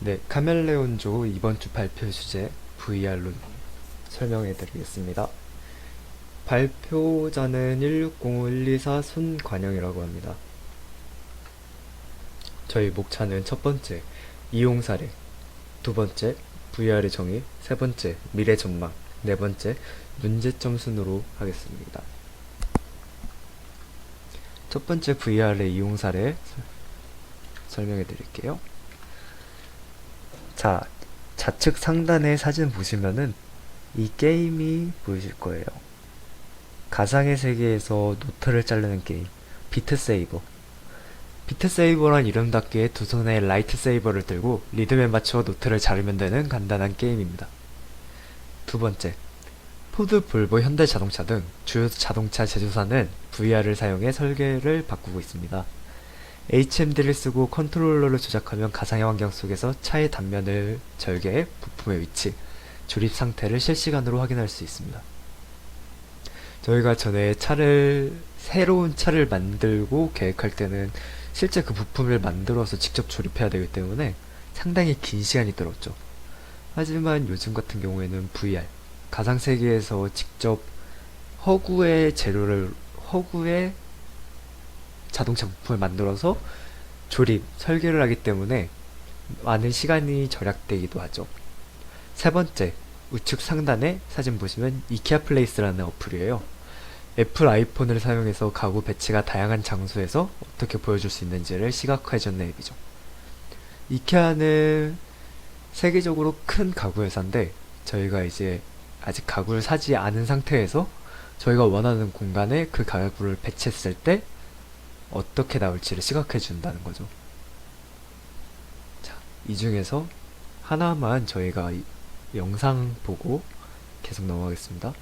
네, 카멜레온조 이번 주 발표 주제 VR로 설명해 드리겠습니다. 발표자는 1605-124 손관영이라고 합니다. 저희 목차는 첫 번째, 이용 사례, 두 번째, VR의 정의, 세 번째, 미래 전망, 네 번째, 문제점 순으로 하겠습니다. 첫 번째 VR의 이용 사례 설명해 드릴게요. 자, 좌측 상단의 사진 보시면은 이 게임이 보이실 거예요. 가상의 세계에서 노트를 자르는 게임, 비트세이버. 비트세이버란 이름답게 두 손에 라이트세이버를 들고 리듬에 맞춰 노트를 자르면 되는 간단한 게임입니다. 두 번째, 포드, 볼보, 현대자동차 등 주요 자동차 제조사는 VR을 사용해 설계를 바꾸고 있습니다. HMD를 쓰고 컨트롤러를 조작하면 가상의 환경 속에서 차의 단면을 절개해 부품의 위치, 조립 상태를 실시간으로 확인할 수 있습니다. 저희가 전에 새로운 차를 만들고 계획할 때는 실제 그 부품을 만들어서 직접 조립해야 되기 때문에 상당히 긴 시간이 들었죠. 하지만 요즘 같은 경우에는 VR, 가상세계에서 직접 허구의 자동차 부품을 만들어서 조립, 설계를 하기 때문에 많은 시간이 절약되기도 하죠. 세 번째, 우측 상단에 사진 보시면 이케아 플레이스라는 어플이에요. 애플 아이폰을 사용해서 가구 배치가 다양한 장소에서 어떻게 보여줄 수 있는지를 시각화해주는 앱이죠. 이케아는 세계적으로 큰 가구 회사인데 저희가 이제 아직 가구를 사지 않은 상태에서 저희가 원하는 공간에 그 가구를 배치했을 때 어떻게 나올지를 시각해 준다는 거죠. 자, 이 중에서 하나만 저희가 영상 보고 계속 넘어가겠습니다.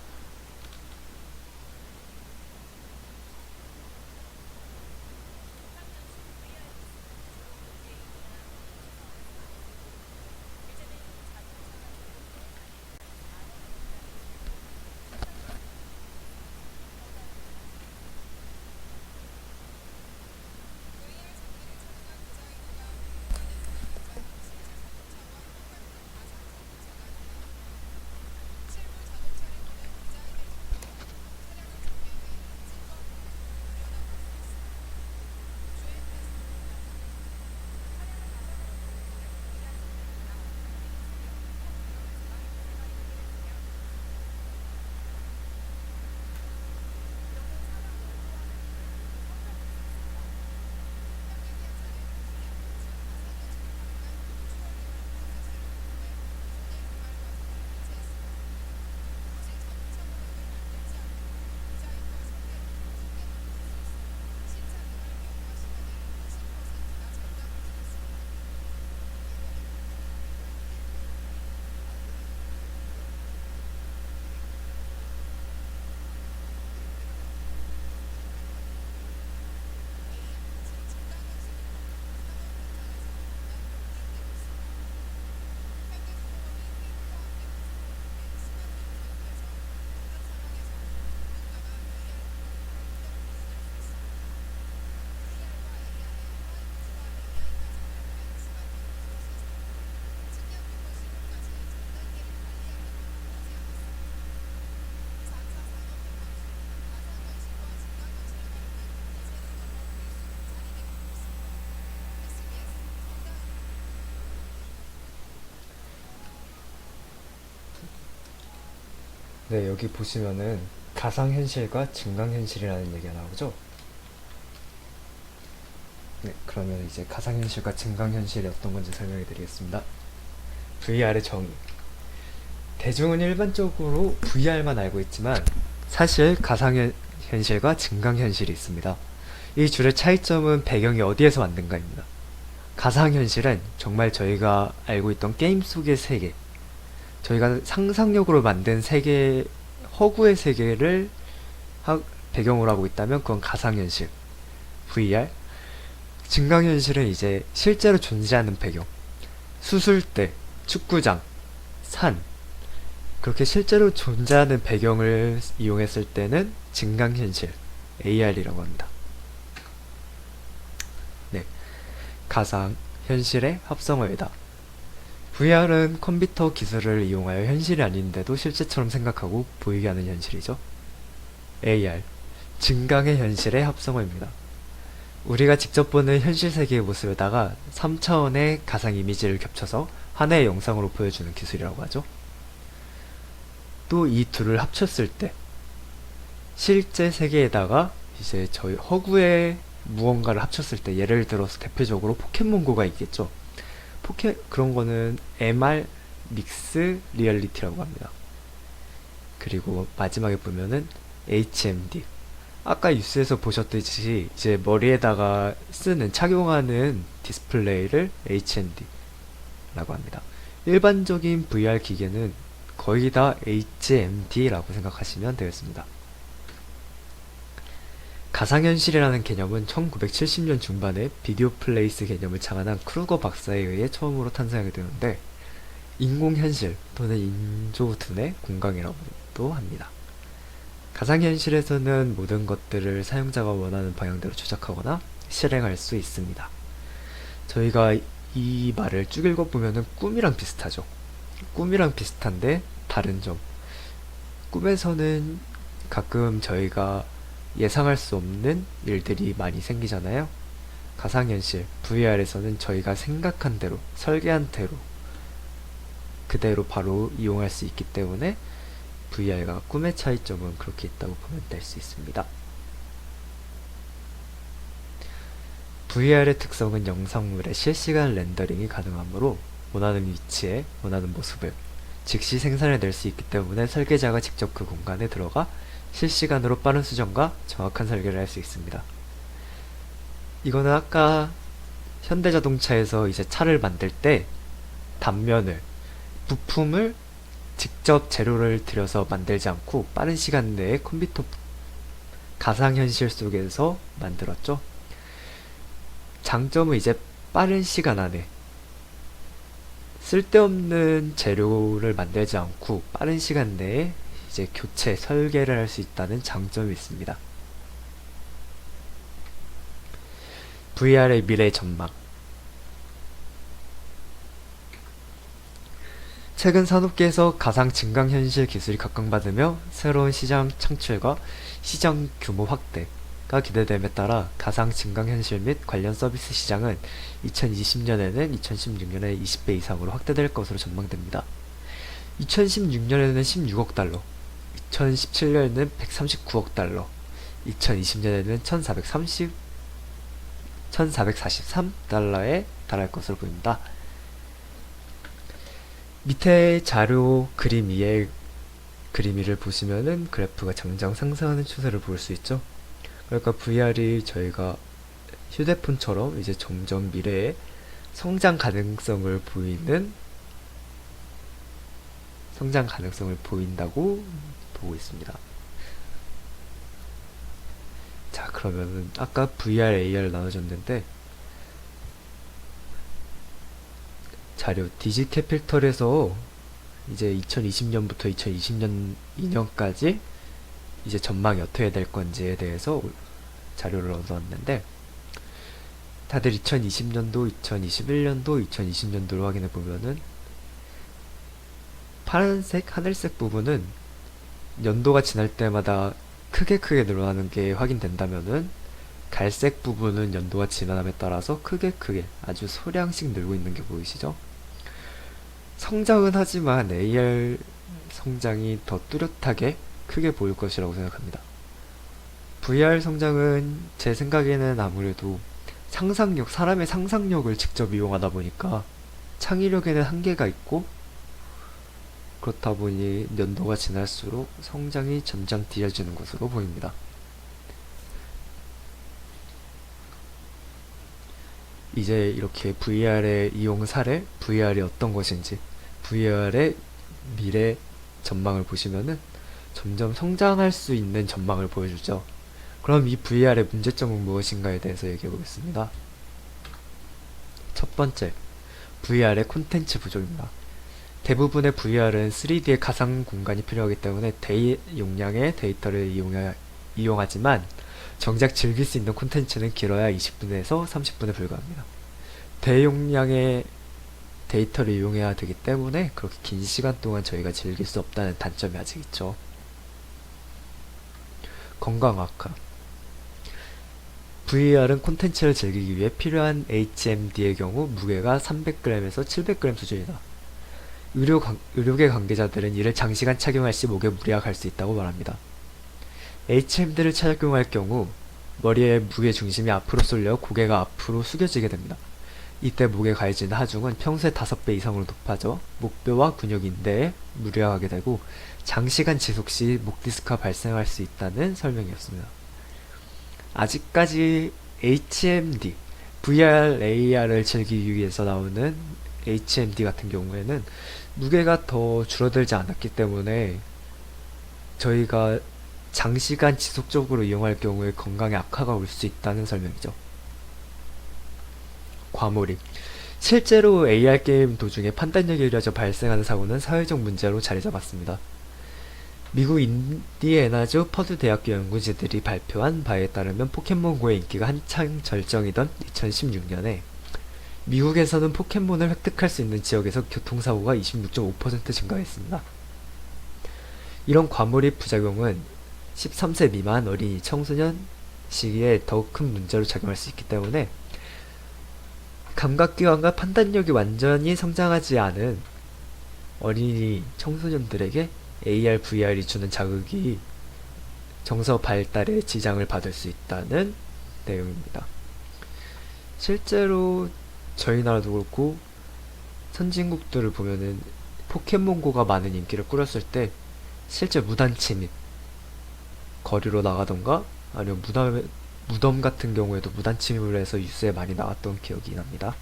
네, 여기 보시면은 가상현실과 증강현실이라는 얘기가 나오죠? 네, 그러면 이제 가상현실과 증강현실이 어떤 건지 설명해 드리겠습니다. VR의 정의. 대중은 일반적으로 VR만 알고 있지만 사실 가상현실과 증강현실이 있습니다. 이 줄의 차이점은 배경이 어디에서 만든가입니다. 가상현실은 정말 저희가 알고 있던 게임 속의 세계, 저희가 상상력으로 만든 세계, 허구의 세계를 배경으로 하고 있다면 그건 가상현실, VR. 증강현실은 이제 실제로 존재하는 배경, 수술대, 축구장, 산, 그렇게 실제로 존재하는 배경을 이용했을 때는 증강현실, AR이라고 합니다. 네, 가상현실의 합성어이다. VR은 컴퓨터 기술을 이용하여 현실이 아닌데도 실제처럼 생각하고 보이게 하는 현실이죠. AR, 증강의 현실의 합성어입니다. 우리가 직접 보는 현실 세계의 모습에다가 3차원의 가상 이미지를 겹쳐서 하나의 영상으로 보여주는 기술이라고 하죠. 또 이 둘을 합쳤을 때 실제 세계에다가 이제 저희 허구의 무언가를 합쳤을 때, 예를 들어서 대표적으로 포켓몬고가 있겠죠. 그런 거는 MR 믹스 리얼리티라고 합니다. 그리고 마지막에 보면은 HMD, 아까 뉴스에서 보셨듯이 이제 머리에다가 착용하는 디스플레이를 HMD라고 합니다. 일반적인 VR 기계는 거의 다 HMD라고 생각하시면 되겠습니다. 가상현실이라는 개념은 1970년 중반에 비디오 플레이스 개념을 창안한 크루거 박사에 의해 처음으로 탄생하게 되는데, 인공현실 또는 인조둔의 공간이라고도 합니다. 가상현실에서는 모든 것들을 사용자가 원하는 방향대로 조작하거나 실행할 수 있습니다. 저희가 이 말을 쭉 읽어보면 꿈이랑 비슷하죠. 꿈이랑 비슷한데 다른 점, 꿈에서는 가끔 저희가 예상할 수 없는 일들이 많이 생기잖아요. 가상현실, VR에서는 저희가 생각한 대로, 설계한 대로 그대로 바로 이용할 수 있기 때문에 VR과 꿈의 차이점은 그렇게 있다고 보면 될 수 있습니다. VR의 특성은 영상물의 실시간 렌더링이 가능하므로 원하는 위치에 원하는 모습을 즉시 생산해낼 수 있기 때문에 설계자가 직접 그 공간에 들어가 실시간으로 빠른 수정과 정확한 설계를 할 수 있습니다. 이거는 아까 현대자동차에서 이제 차를 만들 때 단면을, 부품을 직접 재료를 들여서 만들지 않고 빠른 시간 내에 컴퓨터 가상현실 속에서 만들었죠. 장점은 이제 빠른 시간 안에 쓸데없는 재료를 만들지 않고 빠른 시간 내에 이제 교체, 설계를 할 수 있다는 장점이 있습니다. VR의 미래 전망. 최근 산업계에서 가상 증강현실 기술이 각광받으며 새로운 시장 창출과 시장 규모 확대가 기대됨에 따라 가상 증강현실 및 관련 서비스 시장은 2020년에는 2016년의 20배 이상으로 확대될 것으로 전망됩니다. 2016년에는 16억 달러, 2017년에는 139억 달러, 2020년에는 1443달러에 달할 것으로 보입니다. 밑에 자료 그림 위에 그림 위를 보시면은 그래프가 점점 상승하는 추세를 볼 수 있죠. 그러니까 VR이 저희가 휴대폰처럼 이제 점점 미래에 성장 가능성을 보인다고 보고 있습니다. 자, 그러면은 아까 VR, AR 나눠줬는데 자료 디지캐피털에서 이제 2020년부터 2022년까지 이제 전망이 어떻게 될 건지에 대해서 자료를 얻어왔는데, 다들 2020년도, 2021년도, 2020년도를 확인해 보면은 파란색, 하늘색 부분은 연도가 지날 때마다 크게 늘어나는 게 확인된다면은, 갈색 부분은 연도가 지남에 따라서 크게 아주 소량씩 늘고 있는 게 보이시죠? 성장은 하지만 AR 성장이 더 뚜렷하게 크게 보일 것이라고 생각합니다. VR 성장은 제 생각에는 아무래도 사람의 상상력을 직접 이용하다 보니까 창의력에는 한계가 있고, 그렇다 보니 연도가 지날수록 성장이 점점 뒤어지는 것으로 보입니다. 이제 이렇게 VR의 이용 사례, VR이 어떤 것인지, VR의 미래 전망을 보시면은 점점 성장할 수 있는 전망을 보여주죠. 그럼 이 VR의 문제점은 무엇인가에 대해서 얘기해 보겠습니다. 첫 번째, VR의 콘텐츠 부족입니다. 대부분의 VR은 3D의 가상 공간이 필요하기 때문에 대용량의 데이터를 이용하지만 정작 즐길 수 있는 콘텐츠는 길어야 20분에서 30분에 불과합니다. 대용량의 데이터를 이용해야 되기 때문에 그렇게 긴 시간 동안 저희가 즐길 수 없다는 단점이 아직 있죠. 건강 악화. VR은 콘텐츠를 즐기기 위해 필요한 HMD의 경우 무게가 300g에서 700g 수준이다. 의료계 관계자들은 이를 장시간 착용할 시 목에 무리가 갈 수 있다고 말합니다. HMD를 착용할 경우 머리의 무게 중심이 앞으로 쏠려 고개가 앞으로 숙여지게 됩니다. 이때 목에 가해지는 하중은 평소의 5배 이상으로 높아져 목뼈와 근육 인대에 무리가 가게 되고 장시간 지속 시 목 디스크가 발생할 수 있다는 설명이었습니다. 아직까지 HMD, VR, AR을 즐기기 위해서 나오는 HMD 같은 경우에는 무게가 더 줄어들지 않았기 때문에 저희가 장시간 지속적으로 이용할 경우에 건강에 악화가 올 수 있다는 설명이죠. 과몰입. 실제로 AR 게임 도중에 판단력이 흐려져 발생하는 사고는 사회적 문제로 자리 잡았습니다. 미국 인디애나주 퍼듀 대학교 연구진들이 발표한 바에 따르면 포켓몬고의 인기가 한창 절정이던 2016년에 미국에서는 포켓몬을 획득할 수 있는 지역에서 교통사고가 26.5% 증가했습니다. 이런 과몰입 부작용은 13세 미만 어린이 청소년 시기에 더욱 큰 문제로 작용할 수 있기 때문에 감각기관과 판단력이 완전히 성장하지 않은 어린이 청소년들에게 AR, VR이 주는 자극이 정서 발달에 지장을 받을 수 있다는 내용입니다. 실제로 저희 나라도 그렇고 선진국들을 보면은 포켓몬고가 많은 인기를 끌었을 때 실제 무단 침입, 거리로 나가던가 아니면 무덤 같은 경우에도 무단 침입을 해서 뉴스에 많이 나왔던 기억이 납니다.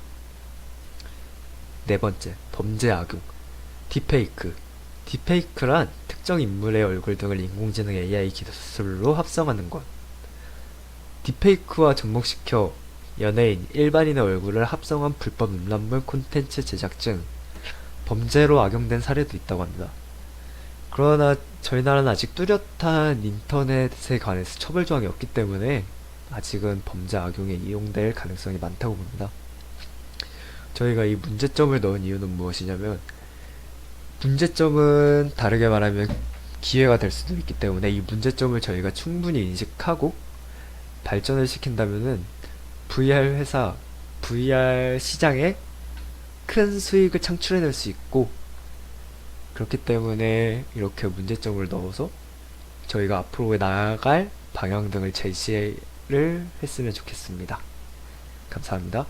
네 번째, 범죄 악용. 딥페이크. 딥페이크란 특정 인물의 얼굴 등을 인공지능 AI 기술로 합성하는 것. 딥페이크와 접목시켜 연예인, 일반인의 얼굴을 합성한 불법 음란물 콘텐츠 제작 등 범죄로 악용된 사례도 있다고 합니다. 그러나 저희 나라는 아직 뚜렷한 인터넷에 관해서 처벌 조항이 없기 때문에 아직은 범죄 악용에 이용될 가능성이 많다고 봅니다. 저희가 이 문제점을 넣은 이유는 무엇이냐면 문제점은 다르게 말하면 기회가 될 수도 있기 때문에 이 문제점을 저희가 충분히 인식하고 발전을 시킨다면은 VR 시장에 큰 수익을 창출해낼 수 있고 그렇기 때문에 이렇게 문제점을 넣어서 저희가 앞으로 나아갈 방향 등을 제시를 했으면 좋겠습니다. 감사합니다.